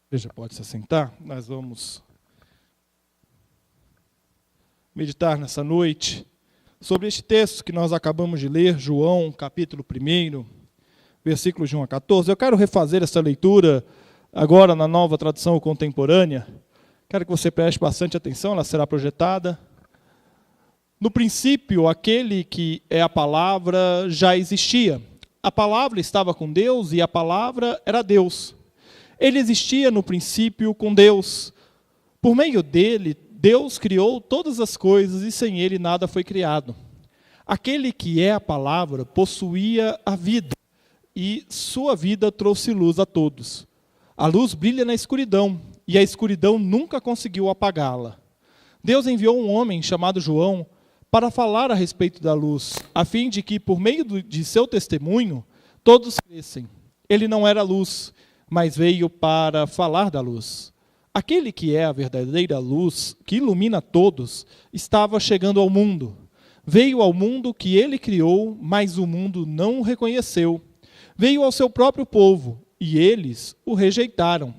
Igreja pode se assentar. Nós vamos meditar nessa noite sobre este texto que nós acabamos de ler, João, capítulo 1, versículos de 1 a 14. Eu quero refazer essa leitura agora na nova tradução contemporânea. Quero que você preste bastante atenção, ela será projetada. No princípio, aquele que é a palavra já existia. A palavra estava com Deus e a palavra era Deus. Ele existia no princípio com Deus. Por meio dele, Deus criou todas as coisas e sem ele nada foi criado. Aquele que é a palavra possuía a vida e sua vida trouxe luz a todos. A luz brilha na escuridão e a escuridão nunca conseguiu apagá-la. Deus enviou um homem chamado João para falar a respeito da luz, a fim de que, por meio de seu testemunho, todos crescem. Ele não era luz, mas veio para falar da luz. Aquele que é a verdadeira luz, que ilumina todos, estava chegando ao mundo. Veio ao mundo que ele criou, mas o mundo não o reconheceu. Veio ao seu próprio povo, e eles o rejeitaram.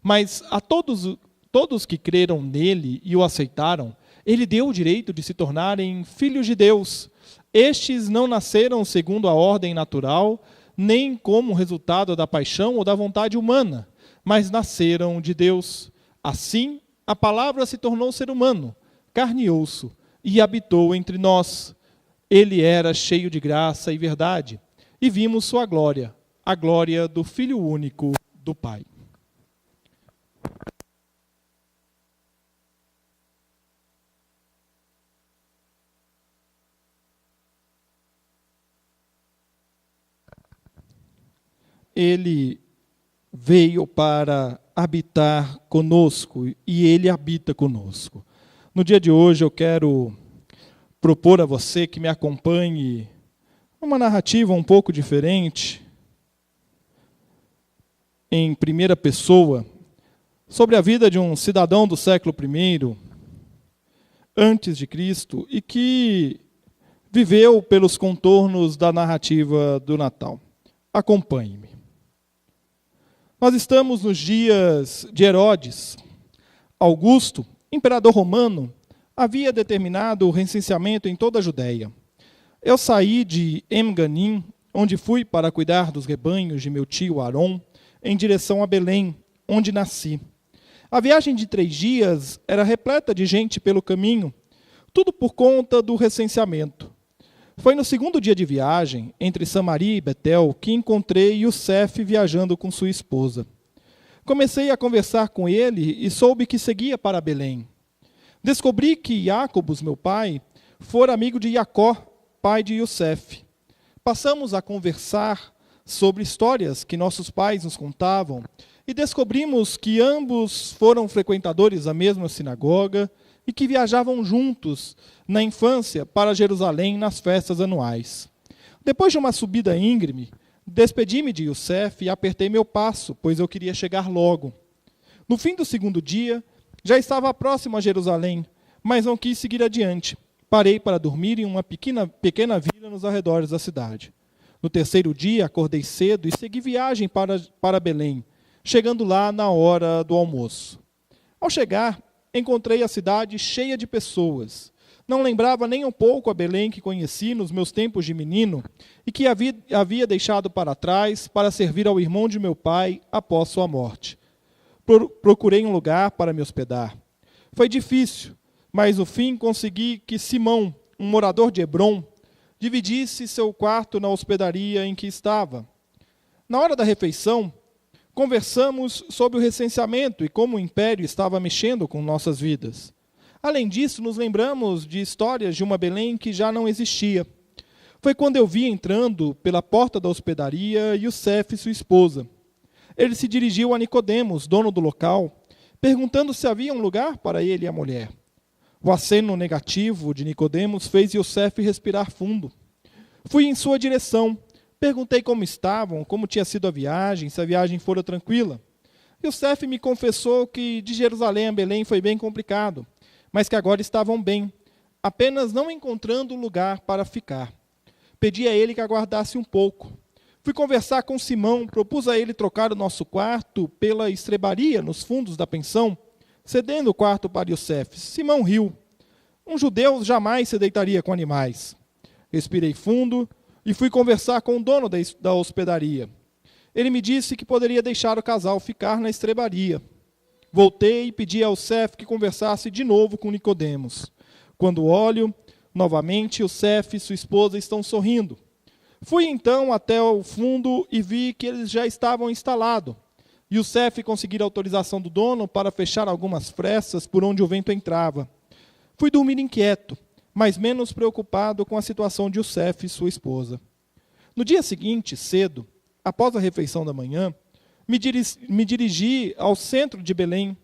Mas a todos que creram nele e o aceitaram, ele deu o direito de se tornarem filhos de Deus. Estes não nasceram segundo a ordem natural, nem como resultado da paixão ou da vontade humana, mas nasceram de Deus. Assim, a palavra se tornou ser humano, carne e osso, e habitou entre nós. Ele era cheio de graça e verdade, e vimos sua glória, a glória do Filho único do Pai. Ele veio para habitar conosco e ele habita conosco. No dia de hoje eu quero propor a você que me acompanhe uma narrativa um pouco diferente, em primeira pessoa, sobre a vida de um cidadão do século I, antes de Cristo, e que viveu pelos contornos da narrativa do Natal. Acompanhe-me. Nós estamos nos dias de Herodes. Augusto, imperador romano, havia determinado o recenseamento em toda a Judéia. Eu saí de Enganim, onde fui para cuidar dos rebanhos de meu tio Arom, em direção a Belém, onde nasci. A viagem de 3 dias era repleta de gente pelo caminho, tudo por conta do recenseamento. Foi no segundo dia de viagem, entre Samaria e Betel, que encontrei Youssef viajando com sua esposa. Comecei a conversar com ele e soube que seguia para Belém. Descobri que Jacobus, meu pai, fora amigo de Jacó, pai de Youssef. Passamos a conversar sobre histórias que nossos pais nos contavam e descobrimos que ambos foram frequentadores da mesma sinagoga e que viajavam juntos na infância para Jerusalém nas festas anuais. Depois de uma subida íngreme, despedi-me de Youssef e apertei meu passo, pois eu queria chegar logo. No fim do segundo dia, já estava próximo a Jerusalém, mas não quis seguir adiante. Parei para dormir em uma pequena vila nos arredores da cidade. No terceiro dia, acordei cedo e segui viagem para Belém, chegando lá na hora do almoço. Ao chegar, encontrei a cidade cheia de pessoas. Não lembrava nem um pouco a Belém que conheci nos meus tempos de menino e que havia deixado para trás para servir ao irmão de meu pai após sua morte. Procurei um lugar para me hospedar. Foi difícil, mas no fim consegui que Simão, um morador de Hebrom, dividisse seu quarto na hospedaria em que estava. Na hora da refeição, conversamos sobre o recenseamento e como o império estava mexendo com nossas vidas. Além disso, nos lembramos de histórias de uma Belém que já não existia. Foi quando eu vi entrando pela porta da hospedaria Youssef e sua esposa. Ele se dirigiu a Nicodemos, dono do local, perguntando se havia um lugar para ele e a mulher. O aceno negativo de Nicodemos fez Youssef respirar fundo. Fui em sua direção. Perguntei como estavam, como tinha sido a viagem, se a viagem fora tranquila. Youssef me confessou que de Jerusalém a Belém foi bem complicado, mas que agora estavam bem, apenas não encontrando lugar para ficar. Pedi a ele que aguardasse um pouco. Fui conversar com Simão, propus a ele trocar o nosso quarto pela estrebaria nos fundos da pensão, cedendo o quarto para Iosef. Simão riu. Um judeu jamais se deitaria com animais. Respirei fundo e fui conversar com o dono da hospedaria. Ele me disse que poderia deixar o casal ficar na estrebaria. Voltei e pedi a Iosef que conversasse de novo com Nicodemos. Quando olho, novamente, Iosef e sua esposa estão sorrindo. Fui então até o fundo e vi que eles já estavam instalados. Iosef conseguira autorização do dono para fechar algumas frestas por onde o vento entrava. Fui dormir inquieto, mas menos preocupado com a situação de Iosef e sua esposa. No dia seguinte, cedo, após a refeição da manhã, me dirigi ao centro de Belém,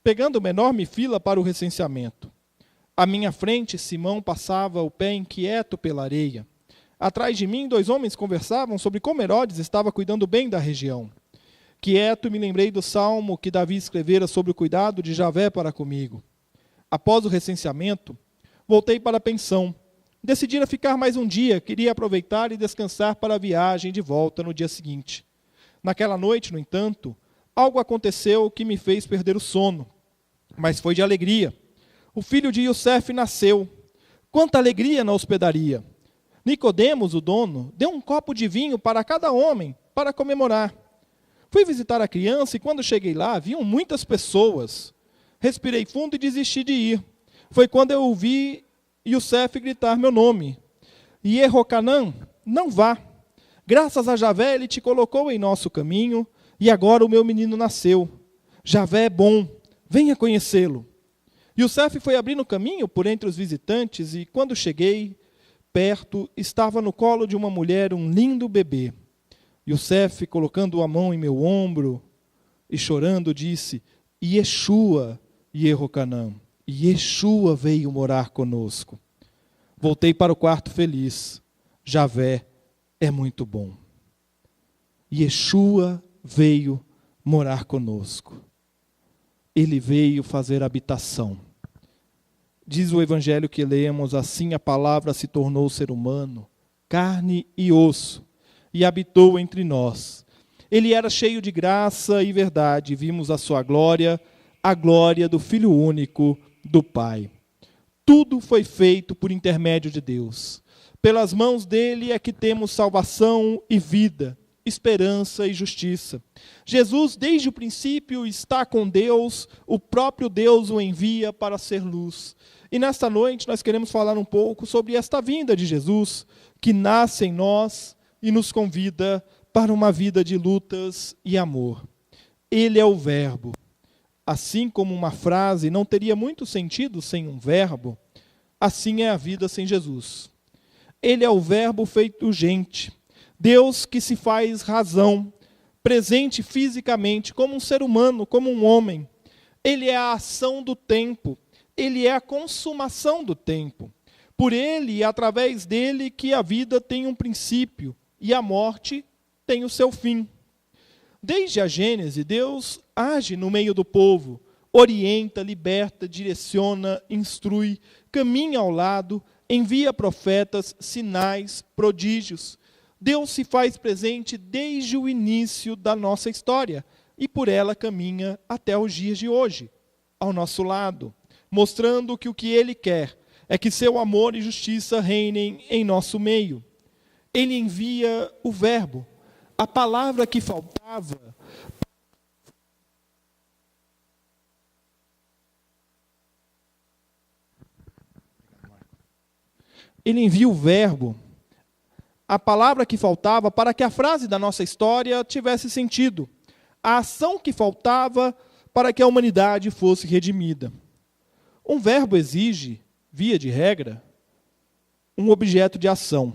pegando uma enorme fila para o recenseamento. À minha frente, Simão passava o pé inquieto pela areia. Atrás de mim, 2 homens conversavam sobre como Herodes estava cuidando bem da região. Quieto, me lembrei do salmo que Davi escrevera sobre o cuidado de Javé para comigo. Após o recenseamento, voltei para a pensão. Decidira ficar mais um dia, queria aproveitar e descansar para a viagem de volta no dia seguinte. Naquela noite, no entanto, algo aconteceu que me fez perder o sono, mas foi de alegria. O filho de Iosef nasceu. Quanta alegria na hospedaria! Nicodemos, o dono, deu um copo de vinho para cada homem, para comemorar. Fui visitar a criança e quando cheguei lá, haviam muitas pessoas. Respirei fundo e desisti de ir. Foi quando eu ouvi Iosef gritar meu nome. Yehocanã, não vá. Graças a Javé, ele te colocou em nosso caminho, e agora o meu menino nasceu. Javé é bom, venha conhecê-lo. Iosef foi abrindo caminho por entre os visitantes, e quando cheguei perto, estava no colo de uma mulher um lindo bebê. Iosef, colocando a mão em meu ombro e chorando, disse: Yeshua, Yehocanã. Yeshua veio morar conosco. Voltei para o quarto feliz. Javé é muito bom. Yeshua veio morar conosco. Ele veio fazer habitação. Diz o evangelho que lemos, assim a palavra se tornou ser humano, carne e osso, e habitou entre nós. Ele era cheio de graça e verdade, vimos a sua glória, a glória do Filho único do Pai. Tudo foi feito por intermédio de Deus. Pelas mãos dele é que temos salvação e vida, esperança e justiça. Jesus, desde o princípio, está com Deus, o próprio Deus o envia para ser luz. E nesta noite nós queremos falar um pouco sobre esta vinda de Jesus, que nasce em nós e nos convida para uma vida de lutas e amor. Ele é o Verbo. Assim como uma frase não teria muito sentido sem um verbo, assim é a vida sem Jesus. Ele é o Verbo feito gente, Deus que se faz razão, presente fisicamente como um ser humano, como um homem. Ele é a ação do tempo, ele é a consumação do tempo. Por ele e através dele que a vida tem um princípio e a morte tem o seu fim. Desde a Gênese, Deus age no meio do povo, orienta, liberta, direciona, instrui, caminha ao lado, envia profetas, sinais, prodígios. Deus se faz presente desde o início da nossa história e por ela caminha até os dias de hoje, ao nosso lado, mostrando que o que Ele quer é que seu amor e justiça reinem em nosso meio. Ele envia o Verbo, a palavra que faltava. Ele envia o Verbo, a palavra que faltava para que a frase da nossa história tivesse sentido, a ação que faltava para que a humanidade fosse redimida. Um verbo exige, via de regra, um objeto de ação.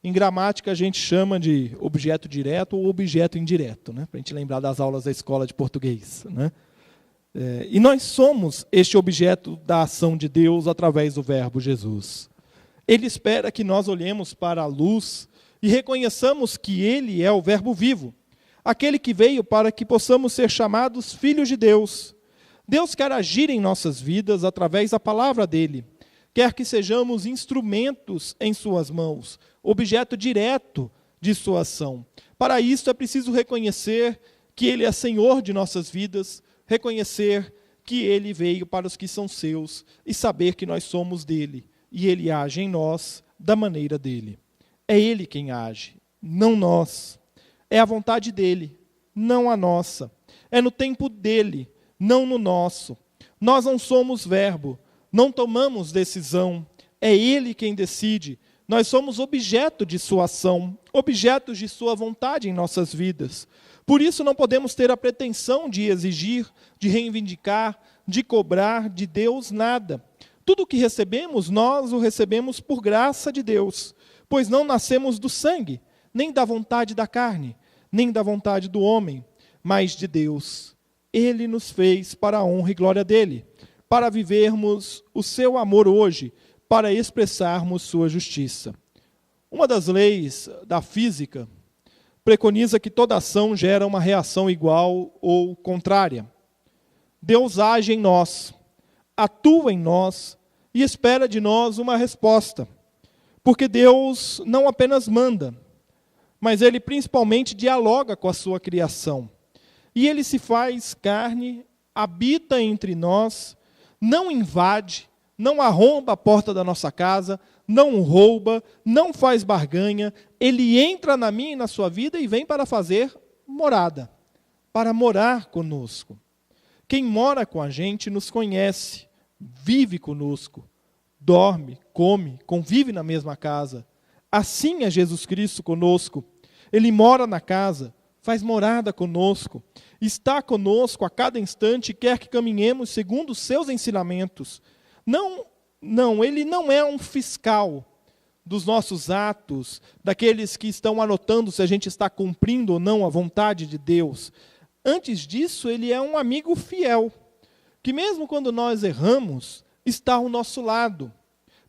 Em gramática a gente chama de objeto direto ou objeto indireto, né? Para a gente lembrar das aulas da escola de português, né? E nós somos este objeto da ação de Deus através do verbo Jesus. Ele espera que nós olhemos para a luz e reconheçamos que Ele é o verbo vivo, aquele que veio para que possamos ser chamados filhos de Deus. Deus quer agir em nossas vidas através da palavra dEle. Quer que sejamos instrumentos em suas mãos, objeto direto de sua ação. Para isso é preciso reconhecer que Ele é Senhor de nossas vidas, reconhecer que Ele veio para os que são seus e saber que nós somos dele e Ele age em nós da maneira dele. É Ele quem age, não nós. É a vontade dele, não a nossa. É no tempo dele, não no nosso. Nós não somos verbo, não tomamos decisão. É Ele quem decide. Nós somos objeto de sua ação, objetos de sua vontade em nossas vidas. Por isso não podemos ter a pretensão de exigir, de reivindicar, de cobrar de Deus nada. Tudo o que recebemos, nós o recebemos por graça de Deus, pois não nascemos do sangue, nem da vontade da carne, nem da vontade do homem, mas de Deus. Ele nos fez para a honra e glória dele, para vivermos o seu amor hoje, para expressarmos sua justiça. Uma das leis da física preconiza que toda ação gera uma reação igual ou contrária. Deus age em nós, atua em nós e espera de nós uma resposta. Porque Deus não apenas manda, mas Ele principalmente dialoga com a sua criação. E Ele se faz carne, habita entre nós, não invade, não arromba a porta da nossa casa, não rouba, não faz barganha. Ele entra na minha e na sua vida e vem para fazer morada, para morar conosco. Quem mora com a gente nos conhece, vive conosco, dorme, come, convive na mesma casa. Assim é Jesus Cristo conosco. Ele mora na casa, faz morada conosco, está conosco a cada instante e quer que caminhemos segundo os seus ensinamentos. Ele não é um fiscal dos nossos atos, daqueles que estão anotando se a gente está cumprindo ou não a vontade de Deus. Antes disso, Ele é um amigo fiel, que mesmo quando nós erramos, está ao nosso lado,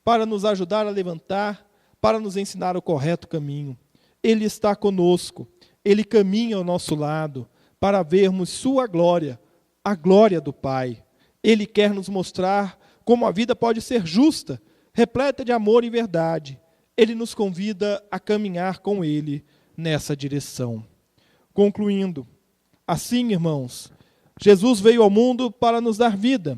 para nos ajudar a levantar, para nos ensinar o correto caminho. Ele está conosco, Ele caminha ao nosso lado, para vermos sua glória, a glória do Pai. Ele quer nos mostrar como a vida pode ser justa, repleta de amor e verdade. Ele nos convida a caminhar com Ele nessa direção. Concluindo, assim, irmãos, Jesus veio ao mundo para nos dar vida.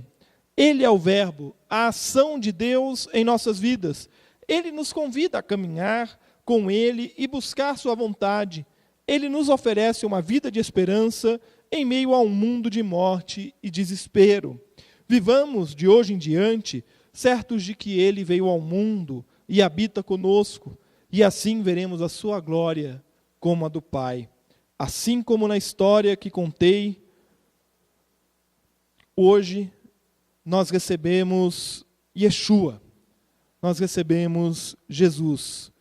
Ele é o Verbo, a ação de Deus em nossas vidas. Ele nos convida a caminhar com Ele e buscar sua vontade. Ele nos oferece uma vida de esperança em meio a um mundo de morte e desespero. Vivamos de hoje em diante certos de que Ele veio ao mundo e habita conosco, e assim veremos a sua glória como a do Pai. Assim como na história que contei, hoje nós recebemos Yeshua, nós recebemos Jesus,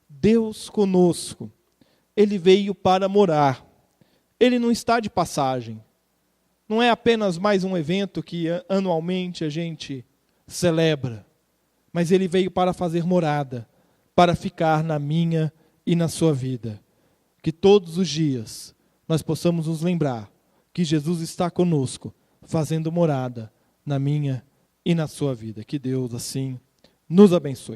Deus conosco. Ele veio para morar, Ele não está de passagem. Não é apenas mais um evento que anualmente a gente celebra, mas Ele veio para fazer morada, para ficar na minha e na sua vida. Que todos os dias nós possamos nos lembrar que Jesus está conosco, fazendo morada na minha e na sua vida. Que Deus assim nos abençoe.